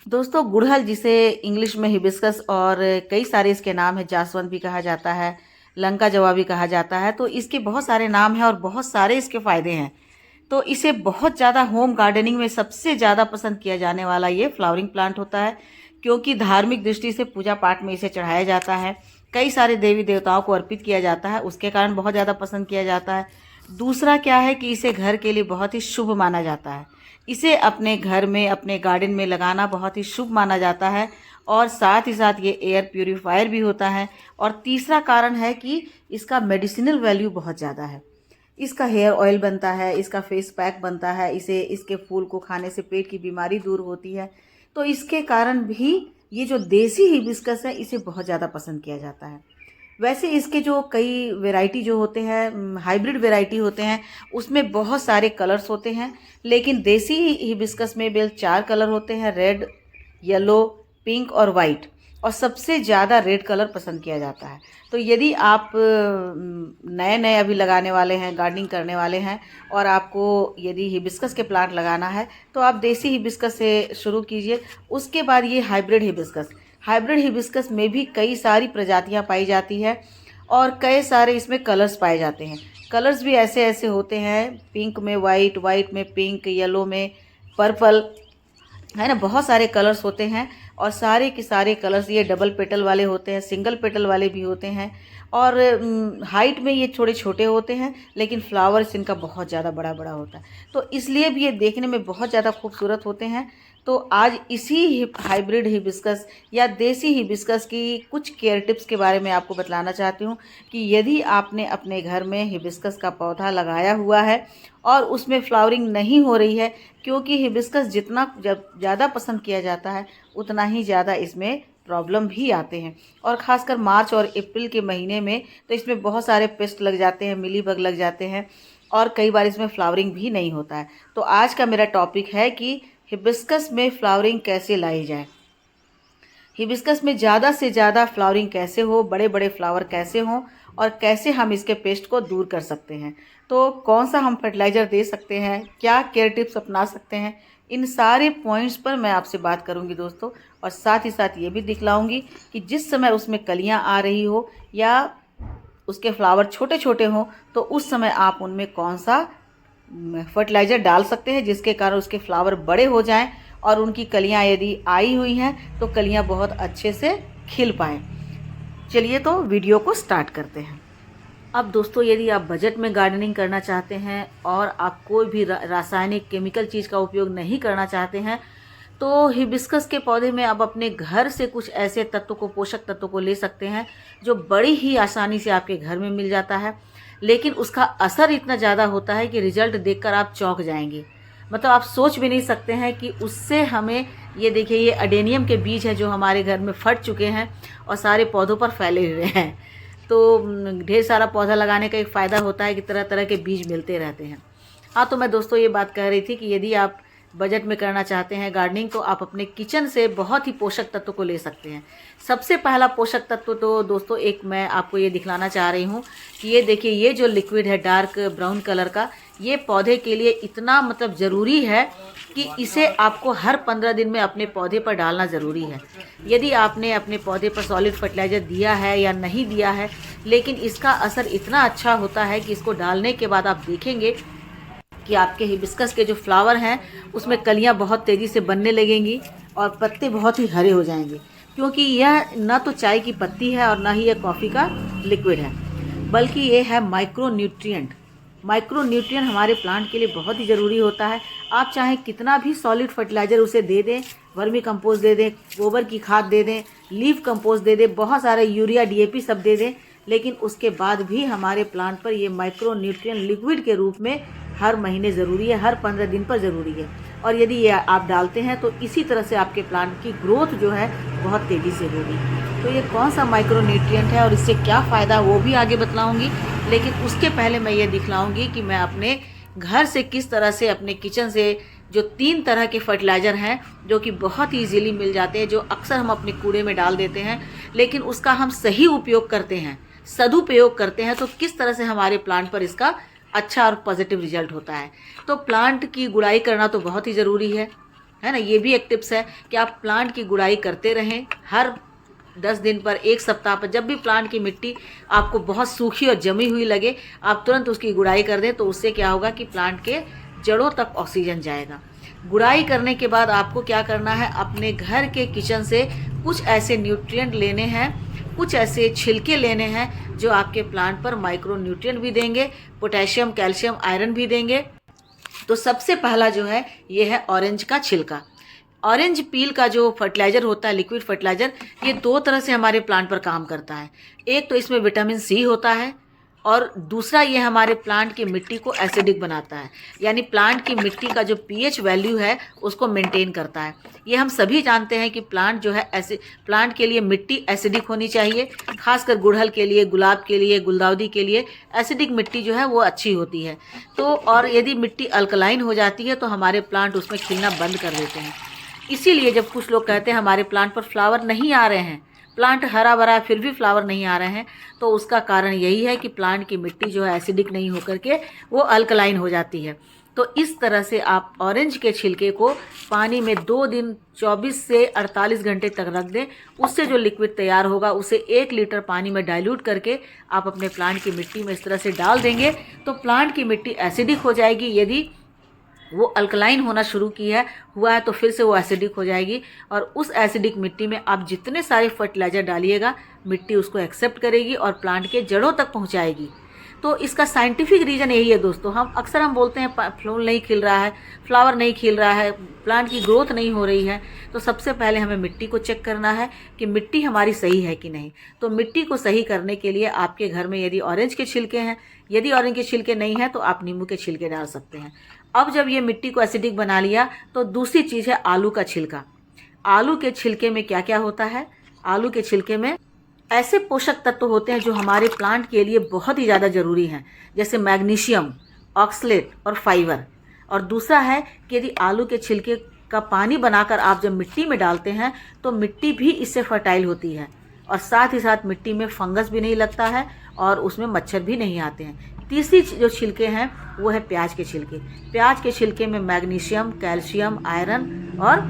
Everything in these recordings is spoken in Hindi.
दोस्तों गुड़हल, जिसे इंग्लिश में हिबिस्कस और कई सारे इसके नाम है, जासवंत भी कहा जाता है, लंका जवा भी कहा जाता है। तो इसके बहुत सारे नाम हैं और बहुत सारे इसके फ़ायदे हैं। तो इसे बहुत ज़्यादा होम गार्डनिंग में सबसे ज़्यादा पसंद किया जाने वाला ये फ्लावरिंग प्लांट होता है, क्योंकि धार्मिक दृष्टि से पूजा पाठ में इसे चढ़ाया जाता है। कई सारे देवी देवताओं को अर्पित किया जाता है, उसके कारण बहुत ज़्यादा पसंद किया जाता है। दूसरा क्या है कि इसे घर के लिए बहुत ही शुभ माना जाता है। इसे अपने घर में, अपने गार्डन में लगाना बहुत ही शुभ माना जाता है और साथ ही साथ ये एयर प्यूरीफायर भी होता है। और तीसरा कारण है कि इसका मेडिसिनल वैल्यू बहुत ज़्यादा है। इसका हेयर ऑयल बनता है, इसका फेस पैक बनता है, इसके फूल को खाने से पेट की बीमारी दूर होती है। तो इसके कारण भी ये जो देसी हिबिस्कस है इसे बहुत ज़्यादा पसंद किया जाता है। वैसे इसके जो कई वैरायटी जो होते हैं, हाइब्रिड वैरायटी होते हैं, उसमें बहुत सारे कलर्स होते हैं, लेकिन देसी हिबिस्कस में केवल 4 कलर होते हैं: रेड, येलो, पिंक और वाइट। और सबसे ज़्यादा रेड कलर पसंद किया जाता है। तो यदि आप नए नए अभी लगाने वाले हैं, गार्डनिंग करने वाले हैं, और आपको यदि हिबिस्कस के प्लांट लगाना है तो आप देसी हिबिस्कस से शुरू कीजिए। उसके बाद ये हाइब्रिड हिबिस्कस में भी कई सारी प्रजातियां पाई जाती है और कई सारे इसमें कलर्स पाए जाते हैं। कलर्स भी ऐसे ऐसे होते हैं, पिंक में वाइट, वाइट में पिंक, येलो में पर्पल, है ना, बहुत सारे कलर्स होते हैं। और सारे के सारे कलर्स ये डबल पेटल वाले होते हैं, सिंगल पेटल वाले भी होते हैं। और हाइट में ये थोड़े छोटे होते हैं, लेकिन फ्लावर्स इनका बहुत ज़्यादा बड़ा बड़ा होता है। तो इसलिए भी ये देखने में बहुत ज़्यादा खूबसूरत होते हैं। तो आज इसी हाइब्रिड हिबिस्कस या देसी हिबिस्कस की कुछ केयर टिप्स के बारे में आपको बतलाना चाहती हूँ कि यदि आपने अपने घर में हिबिस्कस का पौधा लगाया हुआ है और उसमें फ्लावरिंग नहीं हो रही है, क्योंकि हिबिस्कस जितना ज़्यादा पसंद किया जाता है उतना ही ज़्यादा इसमें प्रॉब्लम भी आते हैं। और ख़ासकर मार्च और अप्रैल के महीने में तो इसमें बहुत सारे पेस्ट लग जाते हैं, मिलीबग लग जाते हैं और कई बार इसमें फ्लावरिंग भी नहीं होता है। तो आज का मेरा टॉपिक है कि हिबिस्कस में फ्लावरिंग कैसे लाई जाए, हिबिस्कस में ज़्यादा से ज़्यादा फ्लावरिंग कैसे हो, बड़े बड़े फ्लावर कैसे हों, और कैसे हम इसके पेस्ट को दूर कर सकते हैं। तो कौन सा हम फर्टिलाइज़र दे सकते हैं, क्या केयर टिप्स अपना सकते हैं, इन सारे पॉइंट्स पर मैं आपसे बात करूंगी दोस्तों। और साथ ही साथ ये भी दिखलाऊंगी कि जिस समय उसमें कलियां आ रही हो या उसके फ्लावर छोटे छोटे हों, तो उस समय आप उनमें कौन सा फर्टिलाइज़र डाल सकते हैं जिसके कारण उसके फ्लावर बड़े हो जाएं और उनकी कलियां यदि आई हुई हैं तो कलियां बहुत अच्छे से खिल पाएँ। चलिए तो वीडियो को स्टार्ट करते हैं। अब दोस्तों, यदि आप बजट में गार्डनिंग करना चाहते हैं और आप कोई भी रासायनिक केमिकल चीज़ का उपयोग नहीं करना चाहते हैं, तो हिबिस्कस के पौधे में आप अपने घर से कुछ ऐसे तत्वों को, पोषक तत्वों को ले सकते हैं जो बड़ी ही आसानी से आपके घर में मिल जाता है। लेकिन उसका असर इतना ज़्यादा होता है कि रिजल्ट देखकर आप चौंक जाएंगे। मतलब आप सोच भी नहीं सकते हैं कि उससे हमें, ये देखिए, ये अडेनियम के बीज हैं जो हमारे घर में फट चुके हैं और सारे पौधों पर फैले हुए हैं। तो ढेर सारा पौधा लगाने का एक फ़ायदा होता है कि तरह तरह के बीज मिलते रहते हैं। हाँ, तो मैं दोस्तों ये बात कह रही थी कि यदि आप बजट में करना चाहते हैं गार्डनिंग, तो आप अपने किचन से बहुत ही पोषक तत्व को ले सकते हैं। सबसे पहला पोषक तत्व तो दोस्तों एक मैं आपको ये दिखलाना चाह रही हूँ कि ये देखिए, ये जो लिक्विड है डार्क ब्राउन कलर का, ये पौधे के लिए इतना मतलब ज़रूरी है कि इसे आपको हर 15 दिन में अपने पौधे पर डालना ज़रूरी है। यदि आपने अपने पौधे पर सॉलिड फर्टिलाइज़र दिया है या नहीं दिया है, लेकिन इसका असर इतना अच्छा होता है कि इसको डालने के बाद आप देखेंगे कि आपके हिबिस्कस के जो फ्लावर हैं उसमें कलियां बहुत तेज़ी से बनने लगेंगी और पत्ते बहुत ही हरे हो जाएंगे, क्योंकि यह न तो चाय की पत्ती है और न ही यह कॉफ़ी का लिक्विड है, बल्कि ये है माइक्रो न्यूट्रिएंट। माइक्रो न्यूट्रिएंट हमारे प्लांट के लिए बहुत ही ज़रूरी होता है। आप चाहे कितना भी सॉलिड फर्टिलाइज़र उसे दे दें, वर्मी कंपोस्ट दे दें, गोबर की खाद दे दें, लीफ कंपोस्ट दे दें, बहुत सारे यूरिया, डीएपी सब दे दें, लेकिन उसके बाद भी हमारे प्लांट पर ये माइक्रो न्यूट्रिएंट लिक्विड के रूप में हर महीने ज़रूरी है, हर 15 दिन पर ज़रूरी है। और यदि ये आप डालते हैं तो इसी तरह से आपके प्लांट की ग्रोथ जो है बहुत तेज़ी से होगी। तो ये कौन सा माइक्रो न्यूट्रिएंट है और इससे क्या फ़ायदा, वो भी आगे बतलाऊँगी। लेकिन उसके पहले मैं ये दिखलाऊँगी कि मैं अपने घर से किस तरह से, अपने किचन से जो 3 तरह के फर्टिलाइज़र हैं जो कि बहुत ही ईजीली मिल जाते हैं, जो अक्सर हम अपने कूड़े में डाल देते हैं, लेकिन उसका हम सही उपयोग करते हैं, सदुपयोग करते हैं, तो किस तरह से हमारे प्लांट पर इसका अच्छा और पॉजिटिव रिजल्ट होता है। तो प्लांट की गुड़ाई करना तो बहुत ही ज़रूरी है। है ना। ये भी एक टिप्स है कि आप प्लांट की गुड़ाई करते रहें हर 10 दिन पर, 1 सप्ताह पर। जब भी प्लांट की मिट्टी आपको बहुत सूखी और जमी हुई लगे, आप तुरंत उसकी गुड़ाई कर दें। तो उससे क्या होगा कि प्लांट के जड़ों तक ऑक्सीजन जाएगा। गुड़ाई करने के बाद आपको क्या करना है, अपने घर के किचन से कुछ ऐसे न्यूट्रिएंट लेने हैं, कुछ ऐसे छिलके लेने हैं जो आपके प्लांट पर माइक्रो न्यूट्रिएंट भी देंगे, पोटेशियम, कैल्शियम, आयरन भी देंगे। तो सबसे पहला जो है ये है ऑरेंज का छिलका। ऑरेंज पील का जो फर्टिलाइज़र होता है, लिक्विड फर्टिलाइज़र, ये 2 तरह से हमारे प्लांट पर काम करता है। एक तो इसमें विटामिन सी होता है और दूसरा ये हमारे प्लांट की मिट्टी को एसिडिक बनाता है, यानी प्लांट की मिट्टी का जो पीएच वैल्यू है उसको मेंटेन करता है। ये हम सभी जानते हैं कि प्लांट जो है प्लांट के लिए मिट्टी एसिडिक होनी चाहिए, खासकर गुड़हल के लिए, गुलाब के लिए, गुलदाउदी के लिए एसिडिक मिट्टी जो है वो अच्छी होती है। तो और यदि मिट्टी अल्कलाइन हो जाती है तो हमारे प्लांट उसमें खिलना बंद कर देते हैं। इसीलिए जब कुछ लोग कहते हैं हमारे प्लांट पर फ्लावर नहीं आ रहे हैं, प्लांट हरा भरा फिर भी फ्लावर नहीं आ रहे हैं, तो उसका कारण यही है कि प्लांट की मिट्टी जो है एसिडिक नहीं होकर के वो अल्कलाइन हो जाती है। तो इस तरह से आप ऑरेंज के छिलके को पानी में 2 दिन 24 से 48 घंटे तक रख दें। उससे जो लिक्विड तैयार होगा उसे 1 लीटर पानी में डाइल्यूट करके आप अपने प्लांट की मिट्टी में इस तरह से डाल देंगे तो प्लांट की मिट्टी एसिडिक हो जाएगी। यदि वो अल्कलाइन होना शुरू हुआ है तो फिर से वो एसिडिक हो जाएगी, और उस एसिडिक मिट्टी में आप जितने सारे फर्टिलाइज़र डालिएगा मिट्टी उसको एक्सेप्ट करेगी और प्लांट के जड़ों तक पहुंचाएगी। तो इसका साइंटिफिक रीज़न यही है दोस्तों। अक्सर हम बोलते हैं फूल नहीं खिल रहा है, फ्लावर नहीं खिल रहा है, प्लांट की ग्रोथ नहीं हो रही है। तो सबसे पहले हमें मिट्टी को चेक करना है कि मिट्टी हमारी सही है कि नहीं। तो मिट्टी को सही करने के लिए आपके घर में यदि ऑरेंज के छिलके हैं, यदि ऑरेंज के छिलके नहीं हैं तो आप नींबू के छिलके डाल सकते हैं। अब जब ये मिट्टी को एसिडिक बना लिया तो दूसरी चीज़ है आलू का छिलका। आलू के छिलके में क्या क्या होता है, आलू के छिलके में ऐसे पोषक तत्व होते हैं जो हमारे प्लांट के लिए बहुत ही ज़्यादा ज़रूरी हैं, जैसे मैग्नीशियम, ऑक्सलेट और फाइबर। और दूसरा है कि यदि आलू के छिलके का पानी बनाकर आप जब मिट्टी में डालते हैं तो मिट्टी भी इससे फर्टाइल होती है, और साथ ही साथ मिट्टी में फंगस भी नहीं लगता है और उसमें मच्छर भी नहीं आते हैं। तीसरी जो छिलके हैं वो है प्याज के छिलके। प्याज के छिलके में मैग्नीशियम, कैल्शियम, आयरन और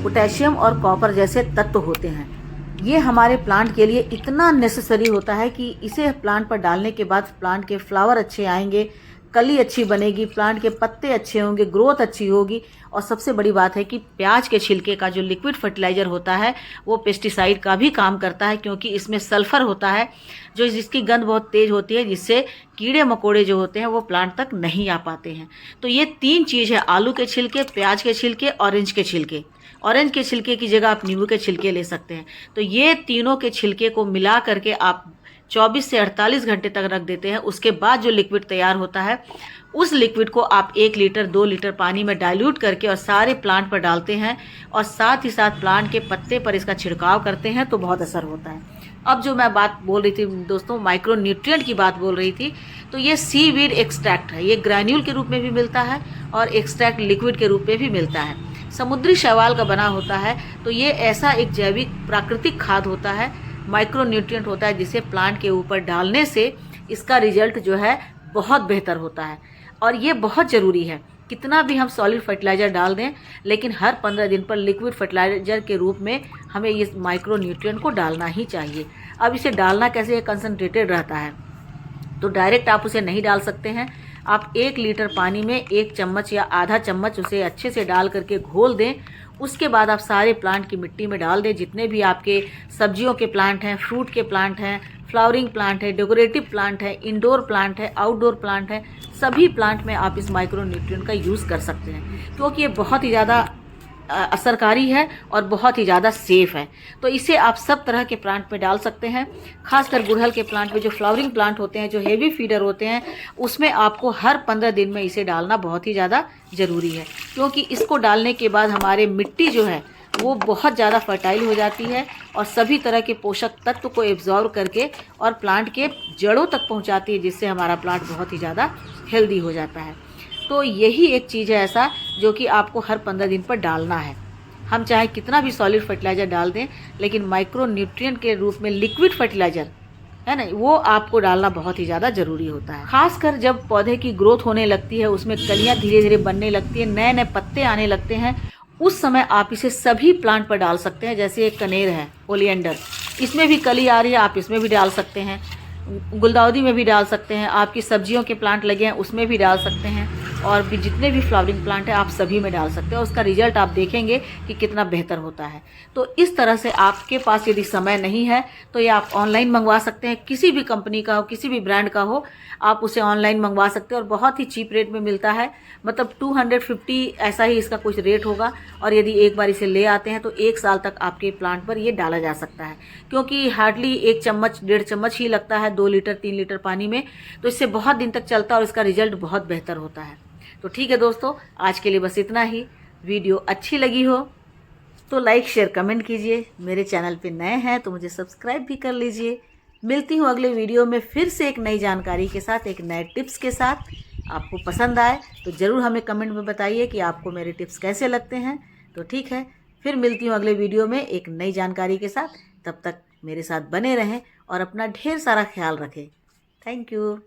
पोटेशियम और कॉपर जैसे तत्व होते हैं। ये हमारे प्लांट के लिए इतना नेसेसरी होता है कि इसे प्लांट पर डालने के बाद प्लांट के फ्लावर अच्छे आएंगे, कली अच्छी बनेगी, प्लांट के पत्ते अच्छे होंगे, ग्रोथ अच्छी होगी। और सबसे बड़ी बात है कि प्याज के छिलके का जो लिक्विड फर्टिलाइज़र होता है वो पेस्टिसाइड का भी काम करता है, क्योंकि इसमें सल्फ़र होता है जो जिसकी गंध बहुत तेज़ होती है, जिससे कीड़े मकोड़े जो होते हैं वो प्लांट तक नहीं आ पाते हैं। तो ये 3 चीज़ है, आलू के छिलके, प्याज के छिलके, ऑरेंज के छिलके। ऑरेंज के छिलके की जगह आप नींबू के छिलके ले सकते हैं। तो ये तीनों के छिलके को मिला करके आप 24 से 48 घंटे तक रख देते हैं। उसके बाद जो लिक्विड तैयार होता है उस लिक्विड को आप 1 लीटर 2 लीटर पानी में डाइल्यूट करके और सारे प्लांट पर डालते हैं, और साथ ही साथ प्लांट के पत्ते पर इसका छिड़काव करते हैं तो बहुत असर होता है। अब जो मैं बात बोल रही थी दोस्तों, माइक्रो न्यूट्रिएंट की बात बोल रही थी, तो ये सीवीड एक्सट्रैक्ट है। ये ग्रैन्यूल के रूप में भी मिलता है और एक्सट्रैक्ट लिक्विड के रूप में भी मिलता है। समुद्री शैवाल का बना होता है। तो ये ऐसा एक जैविक प्राकृतिक खाद होता है, माइक्रो न्यूट्रिएंट होता है, जिसे प्लांट के ऊपर डालने से इसका रिजल्ट जो है बहुत बेहतर होता है। और ये बहुत ज़रूरी है, कितना भी हम सॉलिड फर्टिलाइज़र डाल दें लेकिन हर 15 दिन पर लिक्विड फर्टिलाइज़र के रूप में हमें ये माइक्रो न्यूट्रिएंट को डालना ही चाहिए। अब इसे डालना कैसे, ये कंसनट्रेटेड रहता है तो डायरेक्ट आप उसे नहीं डाल सकते हैं। आप 1 लीटर पानी में 1 चम्मच या आधा चम्मच उसे अच्छे से डाल करके घोल दें। उसके बाद आप सारे प्लांट की मिट्टी में डाल दें। जितने भी आपके सब्जियों के प्लांट हैं, फ्रूट के प्लांट हैं, फ्लावरिंग प्लांट है, डेकोरेटिव प्लांट है, इंडोर प्लांट है, आउटडोर प्लांट है, सभी प्लांट में आप इस माइक्रो न्यूट्रिएंट का यूज़ कर सकते हैं, क्योंकि ये बहुत ही ज़्यादा असरकारी है और बहुत ही ज़्यादा सेफ है। तो इसे आप सब तरह के प्लांट में डाल सकते हैं। खासकर गुड़हल के प्लांट में, जो फ्लावरिंग प्लांट होते हैं, जो हेवी फीडर होते हैं, उसमें आपको हर 15 दिन में इसे डालना बहुत ही ज़्यादा ज़रूरी है, क्योंकि इसको डालने के बाद हमारे मिट्टी जो है वो बहुत ज़्यादा फर्टाइल हो जाती है और सभी तरह के पोषक तत्व को एब्जॉर्व करके और प्लांट के जड़ों तक पहुंचाती है, जिससे हमारा प्लांट बहुत ही ज़्यादा हेल्दी हो जाता है। तो यही एक चीज़ है ऐसा जो कि आपको हर 15 दिन पर डालना है। हम चाहे कितना भी सॉलिड फर्टिलाइज़र डाल दें, लेकिन माइक्रो न्यूट्रिएंट के रूप में लिक्विड फर्टिलाइज़र है ना, वो आपको डालना बहुत ही ज़्यादा ज़रूरी होता है। खासकर जब पौधे की ग्रोथ होने लगती है, उसमें कलियाँ धीरे धीरे बनने लगती है, नए नए पत्ते आने लगते हैं, उस समय आप इसे सभी प्लांट पर डाल सकते हैं। जैसे एक कनेर है, ओलियंडर, इसमें भी कली आ रही है, आप इसमें भी डाल सकते हैं। गुलदाउदी में भी डाल सकते हैं, आपकी सब्जियों के प्लांट लगे हैं उसमें भी डाल सकते हैं, और भी जितने भी फ्लावरिंग प्लांट हैं आप सभी में डाल सकते हैं। उसका रिजल्ट आप देखेंगे कि कितना बेहतर होता है। तो इस तरह से आपके पास यदि समय नहीं है तो ये आप ऑनलाइन मंगवा सकते हैं, किसी भी कंपनी का हो, किसी भी ब्रांड का हो, आप उसे ऑनलाइन मंगवा सकते हैं और बहुत ही चीप रेट में मिलता है। मतलब 250 ऐसा ही इसका कुछ रेट होगा, और यदि एक बार इसे ले आते हैं तो 1 साल तक आपके प्लांट पर ये डाला जा सकता है, क्योंकि हार्डली 1 चम्मच 1.5 चम्मच ही लगता है 2 लीटर 3 लीटर पानी में। तो इससे बहुत दिन तक चलता है और इसका रिजल्ट बहुत बेहतर होता है। तो ठीक है दोस्तों, आज के लिए बस इतना ही। वीडियो अच्छी लगी हो तो लाइक शेयर कमेंट कीजिए। मेरे चैनल पे नए हैं तो मुझे सब्सक्राइब भी कर लीजिए। मिलती हूँ अगले वीडियो में फिर से एक नई जानकारी के साथ, एक नए टिप्स के साथ। आपको पसंद आए तो ज़रूर हमें कमेंट में बताइए कि आपको मेरे टिप्स कैसे लगते हैं। तो ठीक है, फिर मिलती हूँ अगले वीडियो में एक नई जानकारी के साथ। तब तक मेरे साथ बने रहें और अपना ढेर सारा ख्याल रखें। Thank you.